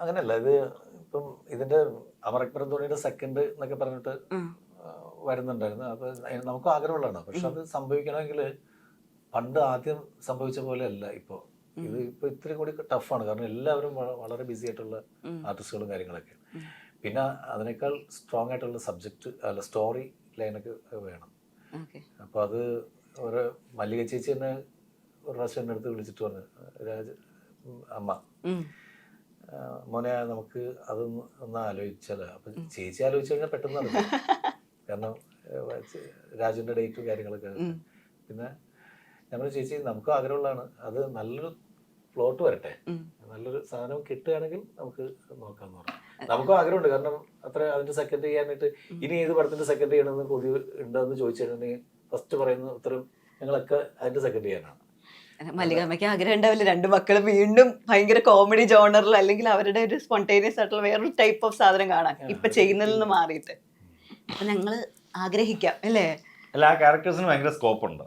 അങ്ങനെയല്ല ഇത്. ഇപ്പം ഇതിന്റെ അമർ അക്ബർ ധോണിയുടെ സെക്കൻഡ് എന്നൊക്കെ പറഞ്ഞിട്ട് വരുന്നുണ്ടായിരുന്നു. അപ്പൊ നമുക്ക് ആഗ്രഹമുള്ളതാണ്. പക്ഷെ അത് സംഭവിക്കണമെങ്കിൽ പണ്ട് ആദ്യം സംഭവിച്ച പോലെ അല്ല ഇപ്പൊ. ഇത് ഇപ്പൊ ഇത്തിരി കൂടി ടഫാണ്. കാരണം എല്ലാവരും വളരെ ബിസി ആയിട്ടുള്ള ആർട്ടിസ്റ്റുകളും കാര്യങ്ങളൊക്കെ. പിന്നെ അതിനേക്കാൾ സ്ട്രോങ് ആയിട്ടുള്ള സബ്ജക്റ്റ് അല്ല സ്റ്റോറി ലൈനൊക്കെ വേണം. അപ്പൊ അത് ഒരു മല്ലിക ചേച്ചി തന്നെ ഒരു പ്രാവശ്യം എൻ്റെ അടുത്ത് വിളിച്ചിട്ട് പറഞ്ഞു, അമ്മ മോനെ നമുക്ക് അതൊന്ന് ഒന്ന് ആലോചിച്ചാലോ. അപ്പൊ ചേച്ചി ആലോചിച്ചു കഴിഞ്ഞാൽ പെട്ടെന്ന് നടക്കും. കാരണം രാജുവിന്റെ ഡേറ്റും കാര്യങ്ങളൊക്കെ. പിന്നെ നമ്മൾ ചേച്ചി നമുക്ക് ആഗ്രഹമുള്ളതാണ്, അത് നല്ലൊരു പ്ലോട്ട് വരട്ടെ, നല്ലൊരു സാധനം കിട്ടുകയാണെങ്കിൽ നമുക്ക് നോക്കാന്ന് പറഞ്ഞു. നമുക്കും ആഗ്രഹമുണ്ട്. കാരണം അത്ര അതിന്റെ സെക്കൻഡ് ചെയ്യാനായിട്ട് ഇനി ഏത് പടത്തിന്റെ സെക്കൻഡ് ചെയ്യണമെന്ന് കൊതി ഉണ്ടോന്ന് ചോദിച്ചു കഴിഞ്ഞാൽ ഫസ്റ്റ് പറയുന്ന ഉത്തരം ഞങ്ങളൊക്കെ അതിന്റെ സെക്കൻഡ് ചെയ്യാനാണ്. മല്ലികാമ്മയ്ക്ക് ആഗ്രഹം ഉണ്ടാവില്ല രണ്ട് മക്കളും വീണ്ടും ഭയങ്കര കോമഡി ജോണറിൽ അല്ലെങ്കിൽ അവരുടെ ഒരു സ്പോണ്ടേനിയസ് ആയിട്ടുള്ള വേറൊരു ടൈപ്പ് ഓഫ് സാധനം കാണാൻ ഇപ്പൊ ചെയ്യുന്നതിൽ നിന്ന് മാറിയിട്ട്. അപ്പൊ ഞങ്ങള് ആഗ്രഹിക്കാം അല്ലേ? അല്ല, ആ ക്യാരക്ടേഴ്സിന് ഭയങ്കര സ്കോപ്പ് ഉണ്ട്.